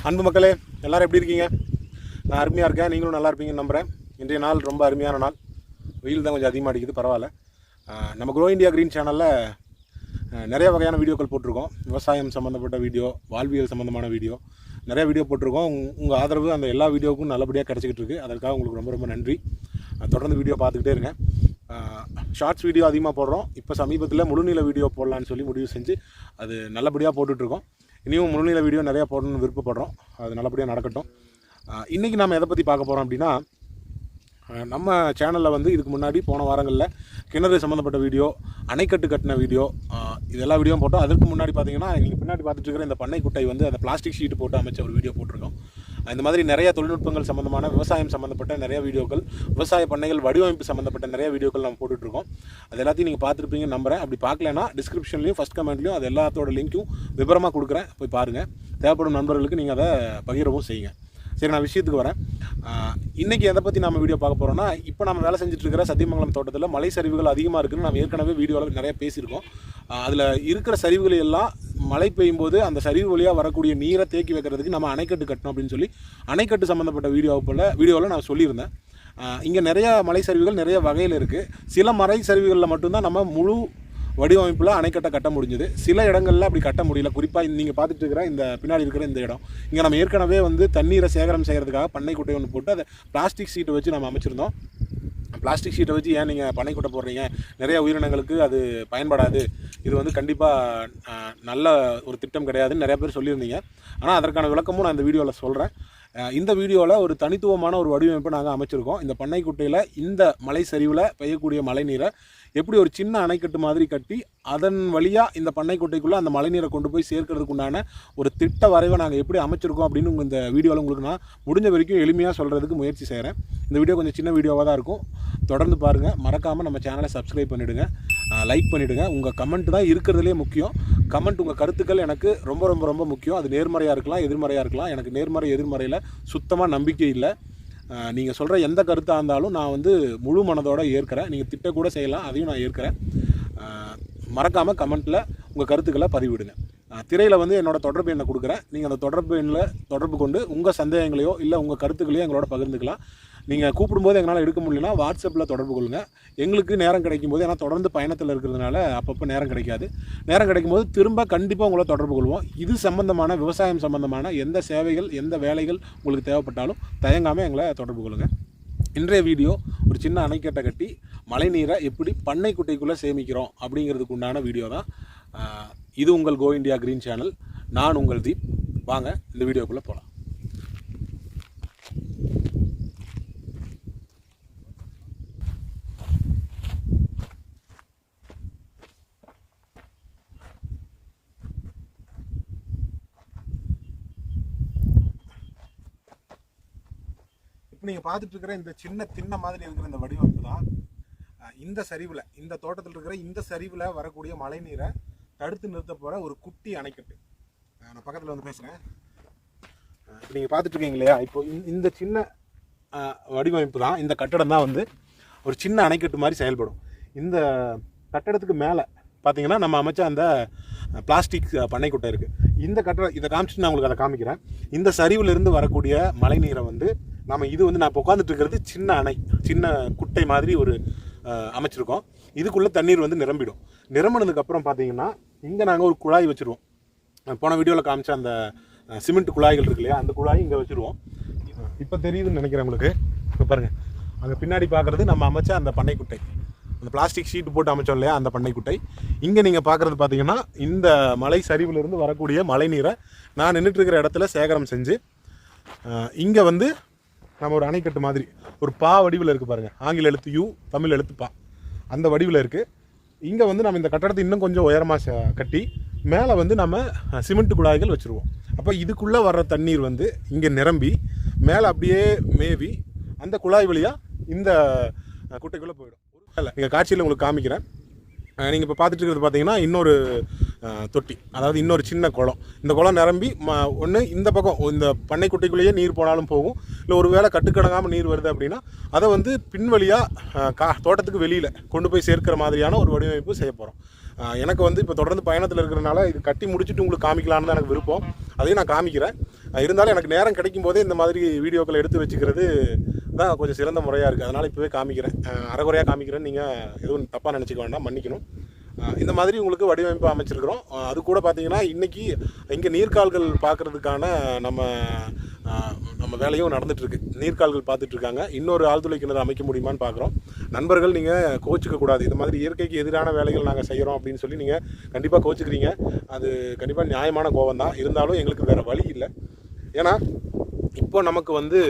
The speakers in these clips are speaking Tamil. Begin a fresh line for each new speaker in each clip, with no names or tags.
அன்பு மக்களே எல்லாரும் எப்படி இருக்கீங்க? நான் அருமையாக இருக்கேன், நீங்களும் நல்லா இருப்பீங்கன்னு நம்புகிறேன். இன்றைய நாள் ரொம்ப அருமையான நாள். வெயில் தான் கொஞ்சம் அதிகமாக அடிக்குது, பரவாயில்ல. நம்ம க்ரோ இந்தியா க்ரீன் சேனலில் நிறைய வகையான வீடியோக்கள் போட்டிருக்கோம். விவசாயம் சம்மந்தப்பட்ட வீடியோ, வாழ்வியல் சம்மந்தமான வீடியோ, நிறைய வீடியோ போட்டிருக்கோம். உங்கள் ஆதரவு அந்த எல்லா வீடியோவுக்கும் நல்லபடியாக கிடச்சிக்கிட்டு இருக்குது. அதற்காக உங்களுக்கு ரொம்ப ரொம்ப நன்றி. தொடர்ந்து வீடியோ பார்த்துக்கிட்டே இருங்க. ஷார்ட்ஸ் வீடியோ அதிகமாக போடுறோம். இப்போ சமீபத்தில் முழுநீள வீடியோ போடலான்னு சொல்லி முடிவு செஞ்சு அது நல்லபடியாக போட்டுட்ருக்கோம். இனியும் முழுநீள வீடியோ நிறையா போடணும்னு விருப்பப்படுறோம். அது நல்லபடியாக நடக்கட்டும். இன்றைக்கி நம்ம எதை பற்றி பார்க்க போகிறோம் அப்படின்னா, நம்ம சேனலில் வந்து இதுக்கு முன்னாடி போன வாரங்களில் கிணறு சம்மந்தப்பட்ட வீடியோ, அணைக்கட்டு கட்டின வீடியோ, இதெல்லாம் வீடியோ போட்டோம். அதற்கு முன்னாடி பார்த்தீங்கன்னா நீங்கள் பின்னாடி பார்த்துட்டு இருக்கிற இந்த பண்ணை குட்டை வந்து அந்த பிளாஸ்டிக் ஷீட்டு போட்டு அமைச்ச ஒரு வீடியோ போட்டிருக்கோம். இந்த மாதிரி நிறைய தொழில்நுட்பங்கள் சம்மந்தமான விவசாயம் சம்மந்தப்பட்ட நிறைய வீடியோக்கள், விவசாய பண்ணைகள் வடிவமைப்பு சம்மந்தப்பட்ட நிறைய வீடியோக்கள் நம்ம போட்டுட்ருக்கோம். அது எல்லாத்தையும் நீங்கள் பார்த்துருப்பீங்கன்னு நம்புகிறேன். அப்படி பார்க்கலன்னா டிஸ்கிரிப்ஷன்லையும் ஃபஸ்ட் கமெண்ட்லையும் அது எல்லாத்தோட லிங்க்கும் விவரமாக கொடுக்குறேன், போய் பாருங்கள். தேவைப்படும் நண்பர்களுக்கு நீங்கள் அதை பகிரவும் செய்யுங்க. சரி, நான் விஷயத்துக்கு வரேன். இன்றைக்கி எதை பற்றி நம்ம வீடியோ பார்க்க போகிறோம்னா, இப்போ நம்ம வேலை செஞ்சுட்ருக்கிற சத்தியமங்கலம் தோட்டத்தில் மலை சரிவுகள் அதிகமாக இருக்குதுன்னு நம்ம ஏற்கனவே வீடியோவில் நிறைய பேசியிருக்கோம். அதில் இருக்கிற சரிவுகளை எல்லாம் மழை பெய்யும் போது அந்த சரிவு வழியாக வரக்கூடிய நீரை தேக்கி வைக்கிறதுக்கு நம்ம அணைக்கட்டு கட்டணும் அப்படின்னு சொல்லி அணைக்கட்டு சம்மந்தப்பட்ட வீடியோவில் நான் சொல்லியிருந்தேன். இங்கே நிறையா மலை சரிவுகள் நிறைய வகையில் இருக்குது. சில மலை சரிவுகளில் மட்டும்தான் நம்ம முழு வடிவமைப்பில் அணைக்கட்டை கட்ட முடிஞ்சுது. சில இடங்களில் அப்படி கட்ட முடியல. குறிப்பாக நீங்கள் பார்த்துட்டு இருக்கிற இந்த பின்னாடி இருக்கிற இந்த இடம், இங்கே நம்ம ஏற்கனவே வந்து தண்ணீரை சேகரம் செய்கிறதுக்காக பண்ணைக்குட்டை ஒன்று போட்டு அதை பிளாஸ்டிக் ஷீட்டை வச்சு நம்ம அமைச்சிருந்தோம். பிளாஸ்டிக் ஷீட்டை வச்சு ஏன் நீங்கள் பண்ணைக்குட்டை போடுறீங்க, நிறைய உயிரினங்களுக்கு அது பயன்படாது, இது வந்து கண்டிப்பாக நல்ல ஒரு திட்டம் கிடையாதுன்னு நிறைய பேர் சொல்லியிருந்தீங்க. ஆனால் அதற்கான விளக்கமும் நான் இந்த வீடியோவில் சொல்கிறேன். இந்த வீடியோவில் ஒரு தனித்துவமான ஒரு வடிவமைப்பை நாங்கள் அமைச்சிருக்கோம். இந்த பண்ணைக்குட்டையில் இந்த மலை சரிவில் பெய்யக்கூடிய மழை நீரை எப்படி ஒரு சின்ன அணைக்கட்டு மாதிரி கட்டி அதன் வழியாக இந்த பண்ணைக்குட்டைக்குள்ளே அந்த மழை நீரை கொண்டு போய் சேர்க்கறதுக்கு உண்டான ஒரு திட்ட வரைவை நாங்கள் எப்படி அமைச்சிருக்கோம் அப்படின்னு இந்த வீடியோவில் உங்களுக்கு நான் முடிஞ்ச வரைக்கும் எளிமையாக சொல்கிறதுக்கு முயற்சி செய்கிறேன். இந்த வீடியோ கொஞ்சம் சின்ன வீடியோவாக தான் இருக்கும். தொடர்ந்து பாருங்கள். மறக்காமல் நம்ம சேனலை சப்ஸ்கிரைப் பண்ணிவிடுங்க, லைக் பண்ணிவிடுங்க. உங்கள் கமெண்ட் தான் இருக்கிறதுலே முக்கியம். கமெண்ட், உங்கள் கருத்துக்கள் எனக்கு ரொம்ப ரொம்ப ரொம்ப முக்கியம். அது நேர்மறையாக இருக்கலாம், எதிர்மறையாக இருக்கலாம். எனக்கு நேர்மறை எதிர்மறையில் சுத்தமாக நம்பிக்கை இல்லை. நீங்கள் சொல்கிற எந்த கருத்தாக இருந்தாலும் நான் வந்து முழு மனதோடு ஏற்கிறேன். நீங்கள் திட்ட கூட செய்யலாம், அதையும் நான் ஏற்கிறேன். மறக்காமல் கமெண்ட்டில் உங்கள் கருத்துக்களை பதிவிடுங்க. திரையில் வந்து என்னோடய தொடர்பு எண்ணை கொடுக்குறேன். நீங்கள் அந்த தொடர்பு எண்ணில் தொடர்பு கொண்டு உங்கள் சந்தேகங்களையோ இல்லை உங்கள் கருத்துக்களையோ எங்களோட பகிர்ந்துக்கலாம். நீங்கள் கூப்பிடும்போது எங்களால் எடுக்க முடியலன்னா வாட்ஸ்அப்பில் தொடர்பு கொள்ளுங்கள். எங்களுக்கு நேரம் கிடைக்கும் போது, ஏன்னா தொடர்ந்து பயணத்தில் இருக்கிறதுனால அப்பப்போ நேரம் கிடைக்காது. நேரம் கிடைக்கும் போது திரும்ப கண்டிப்பாக உங்களை தொடர்பு கொள்வோம். இது சம்மந்தமான, விவசாயம் சம்மந்தமான எந்த சேவைகள், எந்த வேலைகள் உங்களுக்கு தேவைப்பட்டாலும் தயங்காமல் எங்களை தொடர்பு கொள்ளுங்கள். இன்றைய வீடியோ ஒரு சின்ன அணைக்கட்டை கட்டி மழை நீரை எப்படி பண்ணைக்குட்டைக்குள்ளே சேமிக்கிறோம் அப்படிங்கிறதுக்கு உண்டான வீடியோ தான். இது உங்கள் கோ இந்தியா க்ரீன் சேனல். நான் உங்கள் தீப். வாங்க இந்த வீடியோக்குள்ளே போகலாம். நீங்கள் பார்த்துட்டு இருக்கிற இந்த சின்ன திண்ண மாதிரி இருக்கிற இந்த வடிவமைப்பு தான் இந்த சரிவில், இந்த தோட்டத்தில் இருக்கிற இந்த சரிவில் வரக்கூடிய மழை நீரை தடுத்து நிறுத்த போகிற ஒரு குட்டி அணைக்கட்டு. நான் பக்கத்தில் வந்து பேசுகிறேன். இப்போ நீங்கள் பார்த்துட்டு இருக்கீங்க இல்லையா, இப்போ இந்த சின்ன வடிவமைப்பு தான், இந்த கட்டடம் தான் வந்து ஒரு சின்ன அணைக்கட்டு மாதிரி செயல்படும். இந்த கட்டடத்துக்கு மேலே பார்த்தீங்கன்னா நம்ம அமைச்ச அந்த பிளாஸ்டிக் பண்ணைக்குட்டை இருக்குது. இந்த கட்டடம் இதை காமிச்சிட்டு நான் உங்களுக்கு அதை காமிக்கிறேன். இந்த சரிவிலிருந்து வரக்கூடிய மழை நீரை வந்து நம்ம இது வந்து நான் இப்போ உட்காந்துட்டு இருக்கிறது சின்ன அணை, சின்ன குட்டை மாதிரி ஒரு அமைச்சிருக்கோம். இதுக்குள்ளே தண்ணீர் வந்து நிரம்பிடும். நிரம்பினதுக்கப்புறம் பார்த்தீங்கன்னா இங்கே நாங்கள் ஒரு குழாய் வச்சுருவோம். போன வீடியோவில் காமிச்ச அந்த சிமெண்ட் குழாய்கள் இருக்கு இல்லையா, அந்த குழாய் இங்கே வச்சுருவோம். இப்போ தெரியுதுன்னு நினைக்கிறேன் உங்களுக்கு. இப்போ பாருங்கள், அங்கே பின்னாடி பார்க்குறது நம்ம அமைச்ச அந்த பண்ணைக்குட்டை, அந்த பிளாஸ்டிக் ஷீட்டு போட்டு அமைச்சோம் இல்லையா, அந்த பண்ணைக்குட்டை. இங்கே நீங்கள் பார்க்குறது பார்த்தீங்கன்னா இந்த மலை சரிவிலிருந்து வரக்கூடிய மழை நீரை நான் நின்றுட்டுருக்கிற இடத்துல சேகரம் செஞ்சு இங்கே வந்து நம்ம ஒரு அணைக்கட்டு மாதிரி ஒரு பா வடிவில் இருக்குது பாருங்கள். ஆங்கில எழுத்து யூ, தமிழ் எழுத்து பா, அந்த வடிவில் இருக்குது. இங்கே வந்து நம்ம இந்த கட்டடத்தை இன்னும் கொஞ்சம் உயரமாக கட்டி மேலே வந்து நம்ம சிமெண்ட் குழாய்கள் வச்சுருவோம். அப்போ இதுக்குள்ளே வர்ற தண்ணீர் வந்து இங்கே நிரம்பி மேலே அப்படியே மேவி அந்த குழாய் வழியாக இந்த குட்டைக்குள்ளே போயிடும். இல்லை, இங்கே காட்சியில் உங்களுக்கு காமிக்கிறேன். நீங்கள் இப்போ பார்த்துட்டு இருக்கிறது பார்த்தீங்கன்னா இன்னொரு தொட்டி, அதாவது இன்னொரு சின்ன குளம். இந்த குளம் நிரம்பி ஒன்று இந்த பக்கம் இந்த பண்ணைக்குட்டைக்குள்ளேயே நீர் போனாலும் போகும். இல்லை ஒரு வேளை கட்டுக்கடங்காமல் நீர் வருது அப்படின்னா அதை வந்து பின்வழியாக தோட்டத்துக்கு வெளியில் கொண்டு போய் சேர்க்கிற மாதிரியான ஒரு வடிவமைப்பு செய்ய போகிறோம். எனக்கு வந்து இப்போ தொடர்ந்து பயணத்தில் இருக்கிறனால இது கட்டி முடிச்சுட்டு உங்களுக்கு காமிக்கலான்னு தான் எனக்கு விருப்பம். அதையும் நான் காமிக்கிறேன். இருந்தாலும் எனக்கு நேரம் கிடைக்கும் போதே இந்த மாதிரி வீடியோக்களை எடுத்து வச்சுக்கிறது தான் கொஞ்சம் சிறந்த முறையாக இருக்குது. அதனால் இப்போவே காமிக்கிறேன். அரைகுறையாக காமிக்கிறேன், நீங்கள் எதுவும் தப்பாக நினச்சிக்க வேண்டாம், மன்னிக்கணும். இந்த மாதிரி உங்களுக்கு வடிவமைப்பு அமைச்சிருக்கிறோம். அது கூட பார்த்தீங்கன்னா இன்றைக்கி இங்கே நீர்க்கால்கள் பார்க்குறதுக்கான நம்ம வேலையும் நடந்துகிட்ருக்கு. நீர்க்கால்கள் பார்த்துட்ருக்காங்க. இன்னொரு ஆழ்துளை கிணறு அமைக்க முடியுமான்னு பார்க்குறோம். நண்பர்கள், நீங்கள் கோச்சிக்கக்கூடாது. இந்த மாதிரி இயற்கைக்கு எதிரான வேலைகள் நாங்கள் செய்கிறோம் அப்படின்னு சொல்லி நீங்கள் கண்டிப்பாக கோச்சிக்கிறீங்க. அது கண்டிப்பாக நியாயமான கோபம் தான். இருந்தாலும் எங்களுக்கு வேறு வழி இல்லை. ஏன்னா இப்போ நமக்கு வந்து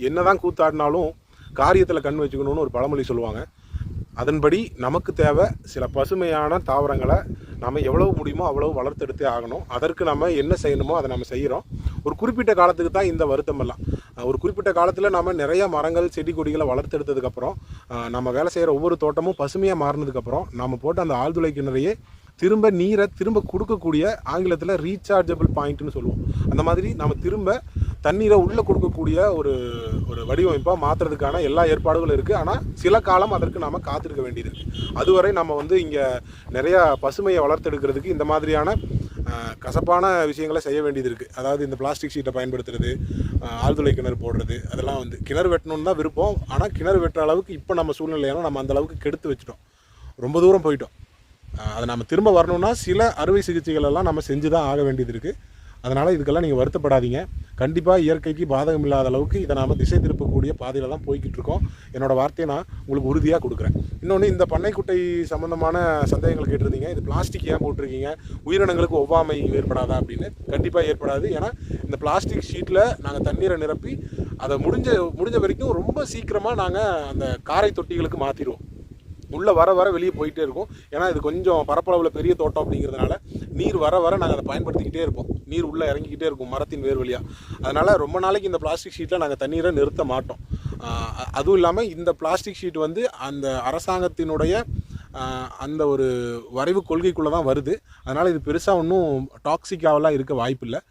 என்ன தான் கூத்தாடினாலும் காரியத்தில் கண் வச்சுக்கணும்னு ஒரு பழமொழி சொல்லுவாங்க. அதன்படி நமக்கு தேவை சில பசுமையான தாவரங்களை நம்ம எவ்வளவு முடியுமோ அவ்வளவு வளர்த்தெடுத்தே ஆகணும். அதற்கு நம்ம என்ன செய்யணுமோ அதை நம்ம செய்கிறோம். ஒரு குறிப்பிட்ட காலத்துக்கு தான் இந்த வருத்தம் எல்லாம். ஒரு குறிப்பிட்ட காலத்தில் நம்ம நிறைய மரங்கள் செடி கொடிகளை வளர்த்தெடுத்ததுக்கப்புறம் நம்ம வேலை செய்கிற ஒவ்வொரு தோட்டமும் பசுமையாக மாறினதுக்கப்புறம் நம்ம போட்டு அந்த ஆழ்துளை கிணறையே திரும்ப நீரை திரும்ப கொடுக்கக்கூடிய, ஆங்கிலத்தில் ரீசார்ஜபிள் பாயிண்ட்னு சொல்லுவோம். அந்த மாதிரி நம்ம திரும்ப தண்ணீரை உள்ளே கொடுக்கக்கூடிய ஒரு வடிவமைப்பாக மாற்றுறதுக்கான எல்லா ஏற்பாடுகளும் இருக்குது. ஆனால் சில காலம் அதற்கு நாம் காத்திருக்க வேண்டியது இருக்குது. அதுவரை நம்ம வந்து இங்கே நிறையா பசுமையை வளர்த்தெடுக்கிறதுக்கு இந்த மாதிரியான கசப்பான விஷயங்களை செய்ய வேண்டியது இருக்குது. அதாவது இந்த பிளாஸ்டிக் ஷீட்டை பயன்படுத்துறது, ஆழ்துளை கிணறு போடுறது, அதெல்லாம் வந்து கிணறு வெட்டணுன்னு தான் விருப்பம். ஆனால் கிணறு வெட்டுற அளவுக்கு இப்போ நம்ம சூழ்நிலையான நம்ம அந்த அளவுக்கு கெடுத்து வச்சுட்டோம், ரொம்ப தூரம் போயிட்டோம். அதை நம்ம திரும்ப வரணும்னா சில அறுவை சிகிச்சைகள் எல்லாம் நம்ம செஞ்சு தான் ஆக வேண்டியது இருக்குது. அதனால் இதுக்கெல்லாம் நீங்கள் வருத்தப்படாதீங்க. கண்டிப்பாக இயற்கைக்கு பாதகம் இல்லாத அளவுக்கு இதை நாம் திசை திருப்பக்கூடிய பாதையில் தான் போய்கிட்டு இருக்கோம். என்னோடய வார்த்தையை நான் உங்களுக்கு உறுதியாக கொடுக்குறேன். இன்னொன்று, இந்த பண்ணைக்குட்டை சம்மந்தமான சந்தேகங்கள் கேட்டிருந்தீங்க. இது பிளாஸ்டிக் ஏன் போட்டிருக்கீங்க, உயிரினங்களுக்கு ஒவ்வாமை ஏற்படாதா அப்படின்னு. கண்டிப்பாக ஏற்படாது. ஏன்னா இந்த பிளாஸ்டிக் ஷீட்டில் நாங்கள் தண்ணீரை நிரப்பி அதை முடிஞ்ச வரைக்கும் ரொம்ப சீக்கிரமாக நாங்கள் அந்த காரை தொட்டிகளுக்கு மாற்றிடுவோம். உள்ளே வர வெளியே போயிட்டே இருக்கும். ஏன்னா இது கொஞ்சம் பரப்பளவில் பெரிய தோட்டம் அப்படிங்கிறதுனால நீர் வர நாங்கள் அதை பயன்படுத்திக்கிட்டே இருப்போம். நீர் உள்ளே இறங்கிக்கிட்டே இருக்கும் மரத்தின் வேர் வழியாக. அதனால் ரொம்ப நாளைக்கு இந்த பிளாஸ்டிக் ஷீட்டில் நாங்கள் தண்ணீரை நிறுத்த மாட்டோம். அதுவும் இல்லாமல் இந்த பிளாஸ்டிக் ஷீட் வந்து அந்த அரசாங்கத்தினுடைய அந்த ஒரு வரைவு கொள்கைக்குள்ளே தான் வருது. அதனால் இது பெருசாக ஒன்றும் டாக்ஸிக்காவெல்லாம் இருக்க வாய்ப்பில்லை.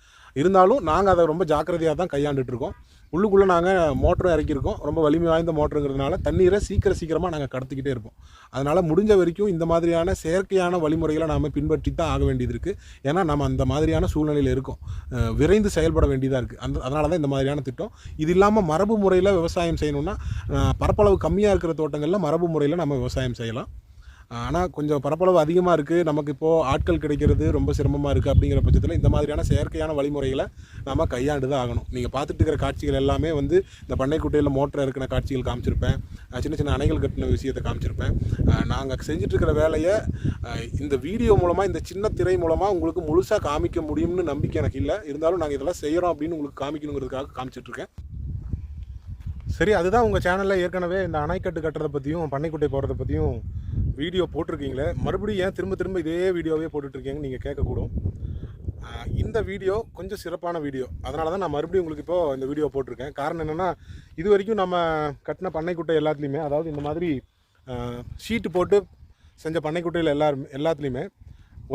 இருந்தாலும் நாங்கள் அதை ரொம்ப ஜாக்கிரதையாக தான் கையாண்டுட்ருக்கோம். உள்ளுக்குள்ளே நாங்கள் மோட்டரும் இறக்கியிருக்கோம். ரொம்ப வலிமை வாய்ந்த மோட்டருங்கிறதுனால தண்ணீரை சீக்கிரமாக நாங்கள் கடத்திக்கிட்டே இருப்போம். அதனால் முடிஞ்ச வரைக்கும் இந்த மாதிரியான செயற்கையான வழிமுறைகளை நாம் பின்பற்றி தான் ஆக வேண்டியது இருக்குது. ஏன்னா நம்ம அந்த மாதிரியான சூழ்நிலையில் இருக்கோம், விரைந்து செயல்பட வேண்டியதாக இருக்குது. அதனால தான் இந்த மாதிரியான திட்டம். இது இல்லாமல் மரபு முறையில் விவசாயம் செய்யணுன்னா பரப்பளவு கம்மியாக இருக்கிற தோட்டங்களில் மரபு முறையில் நம்ம விவசாயம் செய்யலாம். ஆனால் கொஞ்சம் பரப்பளவு அதிகமாக இருக்குது, நமக்கு இப்போது ஆட்கள் கிடைக்கிறது ரொம்ப சிரமமாக இருக்குது. அப்படிங்கிற பட்சத்தில் இந்த மாதிரியான செயற்கையான வழிமுறைகளை நம்ம கையாண்டு தான் ஆகணும். நீங்கள் பார்த்துட்டு இருக்கிற காட்சிகள் எல்லாமே வந்து இந்த பண்ணைக்குட்டையில் மோட்டர் இருக்கிற காட்சிகள் காமிச்சிருப்பேன், சின்ன அணைகள் கட்டின விஷயத்தை காமிச்சிருப்பேன். நாங்கள் செஞ்சிட்ருக்கிற வேலையை இந்த வீடியோ மூலமாக, இந்த சின்ன திரை மூலமாக உங்களுக்கு முழுசாக காமிக்க முடியும்னு நம்பிக்கை எனக்கு இல்லை. இருந்தாலும் நாங்கள் இதெல்லாம் செய்கிறோம் அப்படின்னு உங்களுக்கு காமிக்கணுங்கிறதுக்காக காமிச்சிட்ருக்கேன். சரி, அதுதான் உங்கள் சேனலில் ஏற்கனவே இந்த அணைக்கட்டு கட்டுறதை பற்றியும் பண்ணைக்குட்டை போகிறத பற்றியும் வீடியோ போட்டிருக்கீங்களே, மறுபடியும் ஏன் திரும்ப இதே வீடியோவே போட்டுட்ருக்கீங்கன்னு நீங்கள் கேட்கக்கூடும். இந்த வீடியோ கொஞ்சம் சிறப்பான வீடியோ. அதனால தான் நான் மறுபடியும் உங்களுக்கு இப்போது இந்த வீடியோ போட்டிருக்கேன். காரணம் என்னென்னா, இது வரைக்கும் நம்ம கட்டின பண்ணைக்குட்டை எல்லாத்துலேயுமே, அதாவது இந்த மாதிரி ஷீட்டு போட்டு செஞ்ச பண்ணைக்குட்டையில் எல்லாத்துலேயுமே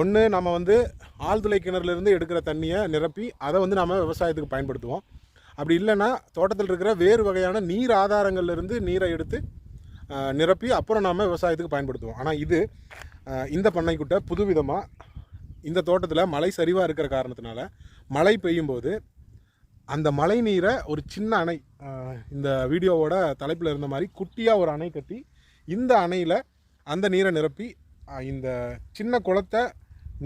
ஒன்று நம்ம வந்து ஆழ்துளை கிணறுலேருந்து எடுக்கிற தண்ணியை நிரப்பி அதை வந்து நம்ம விவசாயத்துக்கு பயன்படுத்துவோம். அப்படி இல்லைன்னா தோட்டத்தில் இருக்கிற வேறு வகையான நீர் ஆதாரங்கள்லேருந்து நீரை எடுத்து நிரப்பி அப்புறம் நாம் விவசாயத்துக்கு பயன்படுத்துவோம். ஆனால் இந்த பண்ணைக்குட்டை புதுவிதமாக இந்த தோட்டத்தில் மழை சரிவாக இருக்கிற காரணத்தினால மழை பெய்யும்போது அந்த மழை நீரை ஒரு சின்ன அணை, இந்த வீடியோவோட தலைப்பில் இருந்த மாதிரி குட்டியாக ஒரு அணை கட்டி இந்த அணையில் அந்த நீரை நிரப்பி இந்த சின்ன குளத்தை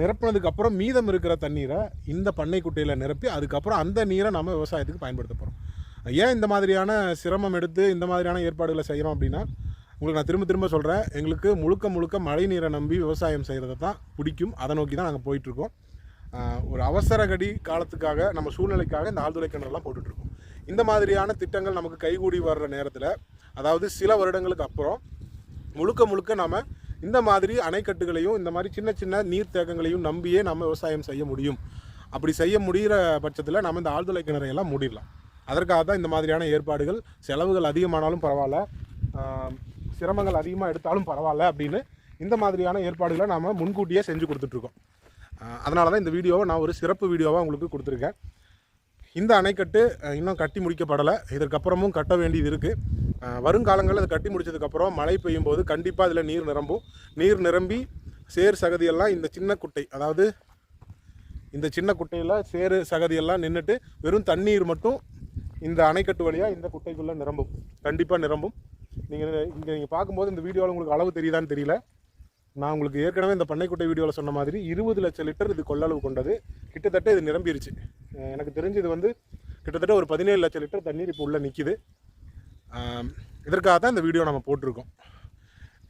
நிரப்பினதுக்கப்புறம் மீதம் இருக்கிற தண்ணீரை இந்த பண்ணைக்குட்டையில் நிரப்பி அதுக்கப்புறம் அந்த நீரை நம்ம விவசாயத்துக்கு பயன்படுத்த போகிறோம். ஏன் இந்த மாதிரியான சிரமம் எடுத்து இந்த மாதிரியான ஏற்பாடுகளை செய்கிறோம் அப்படின்னா, உங்களுக்கு நான் திரும்ப சொல்கிறேன், எங்களுக்கு முழுக்க மழை நீரை நம்பி விவசாயம் செய்கிறத தான் பிடிக்கும். அதை நோக்கி தான் நாங்கள் போயிட்டுருக்கோம். ஒரு அவசர கடி காலத்துக்காக, நம்ம சூழ்நிலைக்காக இந்த ஆழ்துளை கிணறுலாம் போட்டுட்ருக்கோம். இந்த மாதிரியான திட்டங்கள் நமக்கு கைகூடி வர்ற நேரத்தில், அதாவது சில வருடங்களுக்கு அப்புறம் முழுக்க நம்ம இந்த மாதிரி அணைக்கட்டுகளையும் இந்த மாதிரி சின்ன நீர்த்தேக்கங்களையும் நம்பியே நம்ம விவசாயம் செய்ய முடியும். அப்படி செய்ய முடிகிற பட்சத்தில் நம்ம இந்த ஆழ்துளை கிணறையெல்லாம் மூடிடலாம். அதற்காக தான் இந்த மாதிரியான ஏற்பாடுகள். செலவுகள் அதிகமானாலும் பரவாயில்ல, சிரமங்கள் அதிகமாக எடுத்தாலும் பரவாயில்ல அப்படின்னு இந்த மாதிரியான ஏற்பாடுகளை நாம் முன்கூட்டியே செஞ்சு கொடுத்துட்ருக்கோம். அதனால தான் இந்த வீடியோவை நான் ஒரு சிறப்பு வீடியோவாக உங்களுக்கு கொடுத்துருக்கேன். இந்த அணைக்கட்டு இன்னும் கட்டி முடிக்கப்படலை, இதற்கப்புறமும் கட்ட வேண்டியது இருக்குது. வருங்காலங்களில் அதை கட்டி முடித்ததுக்கப்புறம் மழை பெய்யும் போது கண்டிப்பாக இதில் நீர் நிரம்பி சேர் சகதியெல்லாம் இந்த சின்ன குட்டை, அதாவது இந்த சின்ன குட்டையில் சேரு சகதியெல்லாம் நின்றுட்டு வெறும் தண்ணீர் மட்டும் இந்த அணைக்கட்டு வழியாக இந்த குட்டைக்குள்ளே நிரம்பும், கண்டிப்பாக நிரம்பும். நீங்கள் பார்க்கும்போது இந்த வீடியோவில் உங்களுக்கு அளவு தெரியுதான்னு தெரியல. நான் உங்களுக்கு ஏற்கனவே இந்த பண்ணைக்குட்டை வீடியோவில் சொன்ன மாதிரி 20 லட்சம் லிட்டர் இது கொள்ளளவு கொண்டது. கிட்டத்தட்ட இது நிரம்பிருச்சு. எனக்கு தெரிஞ்சு இது வந்து கிட்டத்தட்ட ஒரு 17 லட்சம் லிட்டர் தண்ணீர் இப்போ உள்ளே நிற்கிது. இதற்காக தான் இந்த வீடியோ நம்ம போட்டிருக்கோம்.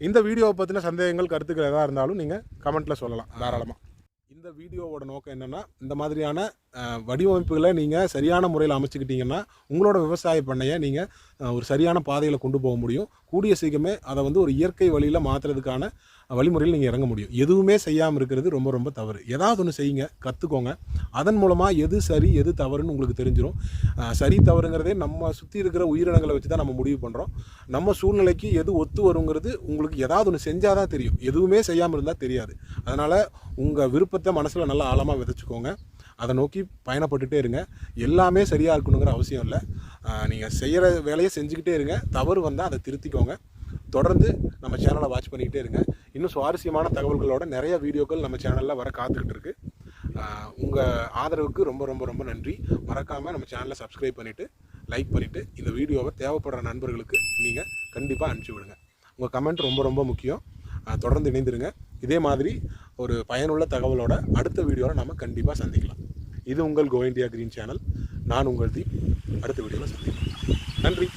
இந்த வீடியோவை பற்றின சந்தேகங்கள், கருத்துக்கள் எதாக இருந்தாலும் நீங்கள் கமெண்ட்டில் சொல்லலாம் தாராளமாக. இந்த வீடியோவோட நோக்கம் என்னென்னா, இந்த மாதிரியான வடிவமைப்புகளை நீங்கள் சரியான முறையில் அமைச்சுக்கிட்டிங்கன்னா உங்களோட விவசாய பண்ணையை நீங்கள் ஒரு சரியான பாதையில் கொண்டு போக முடியும். கூடிய சீக்கிரமே அதை வந்து ஒரு இயற்கை வழியில் மாற்றுறதுக்கான வழிமுறையில் நீங்கள் இறங்க முடியும். எதுவுமே செய்யாமல் இருக்கிறது ரொம்ப ரொம்ப தவறு. ஏதாவது ஒன்று செய்யுங்க, கற்றுக்கோங்க. அதன் மூலமாக எது சரி எது தவறுன்னு உங்களுக்கு தெரிஞ்சிடும். சரி தவறுங்கிறதே நம்ம சுற்றி இருக்கிற உயிரினங்களை வச்சு தான் நம்ம முடிவு பண்ணுறோம். நம்ம சூழ்நிலைக்கு எது ஒத்து வருங்கிறது உங்களுக்கு ஏதாவது ஒன்று செஞ்சால் தான் தெரியும். எதுவுமே செய்யாமல் இருந்தால் தெரியாது. அதனால் உங்கள் விருப்பத்தை மனசில் நல்லா ஆழமாக விதைச்சிக்கோங்க. அதை நோக்கி பயணப்பட்டுகிட்டே இருங்க. எல்லாமே சரியாக இருக்கணுங்கிற அவசியம் இல்லை. நீங்கள் செய்கிற வேலையை செஞ்சுக்கிட்டே இருங்க. தவறு வந்தால் அதை திருத்திக்கோங்க. தொடர்ந்து நம்ம சேனலை வாட்ச் பண்ணிக்கிட்டே இருங்க. இன்னும் சுவாரஸ்யமான தகவல்களோட நிறைய வீடியோக்கள் நம்ம சேனலில் வர காத்துக்கிட்டு இருக்கு. உங்கள் ஆதரவுக்கு ரொம்ப ரொம்ப ரொம்ப நன்றி. மறக்காமல் நம்ம சேனலை சப்ஸ்கிரைப் பண்ணிவிட்டு லைக் பண்ணிவிட்டு இந்த வீடியோவை தேவைப்படுற நண்பர்களுக்கு நீங்கள் கண்டிப்பாக அனுப்பிச்சி விடுங்க. உங்கள் கமெண்ட் ரொம்ப ரொம்ப முக்கியம். தொடர்ந்து இணைந்திருங்க. இதே மாதிரி ஒரு பயனுள்ள தகவலோட அடுத்த வீடியோவில் நம்ம கண்டிப்பாக சந்திக்கலாம். இது உங்கள் கோ இண்டியா கிரீன் சேனல். நான் உங்கள் தீப். அடுத்த வீடியோவில் சந்திக்கலாம். நன்றி.